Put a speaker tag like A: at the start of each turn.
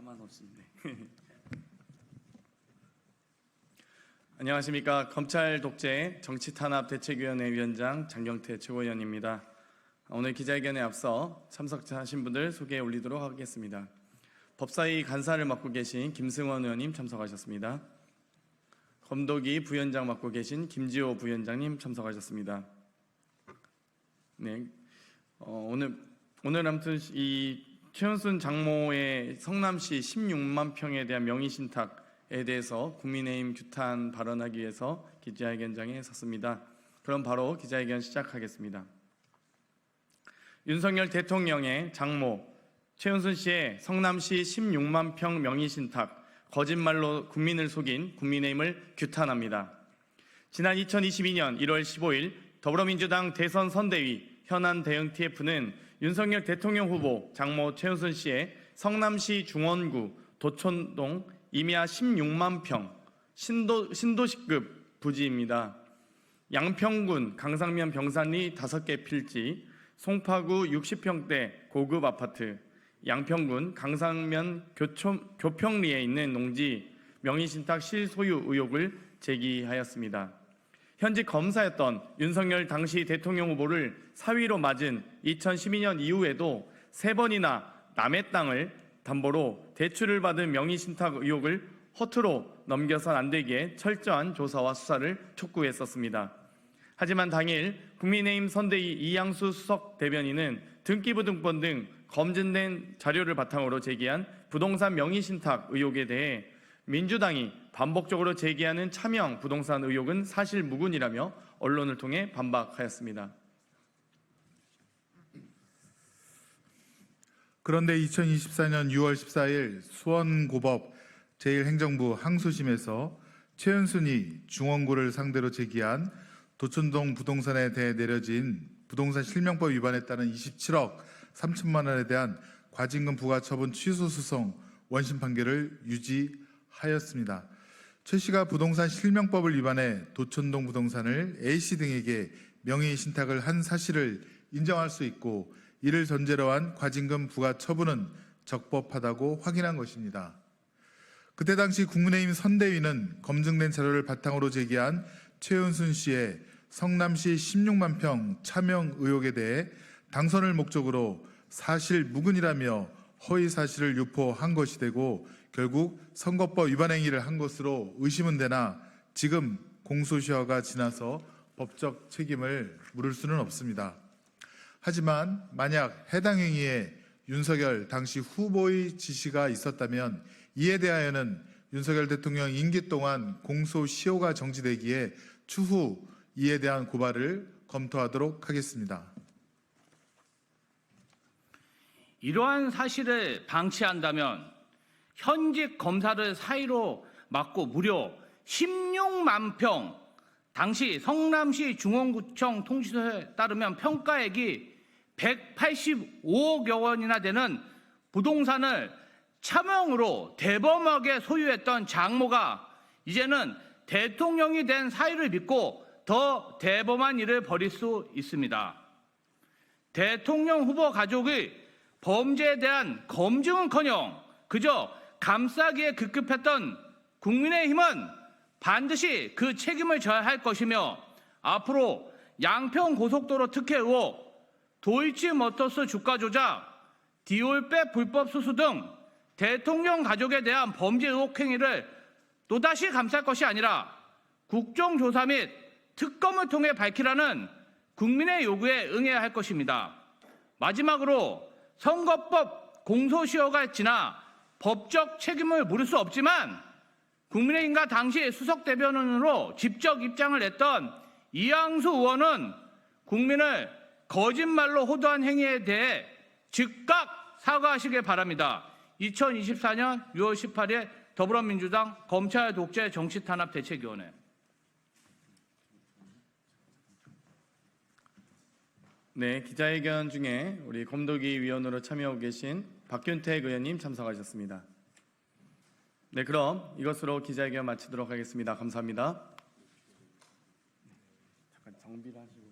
A: 가만 없습니다. 안녕하십니까. 검찰 독재 정치탄압대책위원회 위원장 장경태 최고위원입니다. 오늘 기자회견에 앞서 참석하신 분들 소개해 올리도록 하겠습니다. 법사위 간사를 맡고 계신 김승원 의원님 참석하셨습니다. 검도기 부위원장 맡고 계신 김지호 부위원장님 참석하셨습니다. 네, 오늘 아무튼 이 최은순 장모의 성남시 16만 평에 대한 명의신탁에 대해서 국민의힘 규탄 발언하기 위해서 기자회견장에 섰습니다. 그럼 바로 기자회견 시작하겠습니다. 윤석열 대통령의 장모 최은순 씨의 성남시 16만 평 명의신탁 거짓말로 국민을 속인 국민의힘을 규탄합니다. 지난 2022년 1월 15일 더불어민주당 대선 선대위 현안 대응 TF는 윤석열 대통령 후보 장모 최은순 씨의 성남시 중원구 도촌동 임야 16만 평 신도시급 부지입니다. 양평군 강상면 병산리 5개 필지, 송파구 60평대 고급 아파트, 양평군 강상면 교평리에 있는 농지 명의신탁 실소유 의혹을 제기하였습니다. 현직 검사였던 윤석열 당시 대통령 후보를 사위로 맞은 2012년 이후에도 3번이나 남의 땅을 담보로 대출을 받은 명의신탁 의혹을 허투루 넘겨선 안 되기에 철저한 조사와 수사를 촉구했었습니다. 하지만 당일 국민의힘 선대위 이양수 수석 대변인은 등기부등본 등 검증된 자료를 바탕으로 제기한 부동산 명의신탁 의혹에 대해 민주당이 반복적으로 제기하는 차명 부동산 의혹은 사실 무근이라며 언론을 통해 반박하였습니다.
B: 그런데 2024년 6월 14일 수원고법 제1행정부 항소심에서 최은순이 중원구를 상대로 제기한 도촌동 부동산에 대해 내려진 부동산 실명법 위반에 따른 27억 3천만 원에 대한 과징금 부과 처분 취소 소송 원심 판결을 유지하였습니다. 최 씨가 부동산 실명법을 위반해 도촌동 부동산을 A씨 등에게 명의 신탁을 한 사실을 인정할 수 있고 이를 전제로 한 과징금 부과 처분은 적법하다고 확인한 것입니다. 그때 당시 국민의힘 선대위는 검증된 자료를 바탕으로 제기한 최은순 씨의 성남시 16만 평 차명 의혹에 대해 당선을 목적으로 사실 무근이라며 허위 사실을 유포한 것이 되고 결국 선거법 위반 행위를 한 것으로 의심은 되나 지금 공소시효가 지나서 법적 책임을 물을 수는 없습니다. 하지만 만약 해당 행위에 윤석열 당시 후보의 지시가 있었다면 이에 대하여는 윤석열 대통령 임기 동안 공소시효가 정지되기에 추후 이에 대한 고발을 검토하도록 하겠습니다.
C: 이러한 사실을 방치한다면 현직 검사를 사위로 맡고 무려 16만 평, 당시 성남시 중원구청 통지서에 따르면 평가액이 185억여 원이나 되는 부동산을 차명으로 대범하게 소유했던 장모가 이제는 대통령이 된 사위를 믿고 더 대범한 일을 벌일 수 있습니다. 대통령 후보 가족의 범죄에 대한 검증은커녕 그저 감싸기에 급급했던 국민의힘은 반드시 그 책임을 져야 할 것이며 앞으로 양평 고속도로 특혜 의혹, 도이치모터스 주가 조작, 디올백 불법 수수 등 대통령 가족에 대한 범죄 의혹 행위를 또다시 감쌀 것이 아니라 국정조사 및 특검을 통해 밝히라는 국민의 요구에 응해야 할 것입니다. 마지막으로 선거법 공소시효가 지나 법적 책임을 물을 수 없지만 국민의힘과 당시 수석 대변인으로 직접 입장을 냈던 이양수 의원은 국민을 거짓말로 호도한 행위에 대해 즉각 사과하시길 바랍니다. 2024년 6월 18일 더불어민주당 검찰 독재 정치탄압 대책위원회.
A: 네, 기자회견 중에 우리 검도기 위원으로 참여하고 계신 박균택 의원님 참석하셨습니다. 네, 그럼 이것으로 기자회견 마치도록 하겠습니다. 감사합니다. 잠깐 정비를 하시고.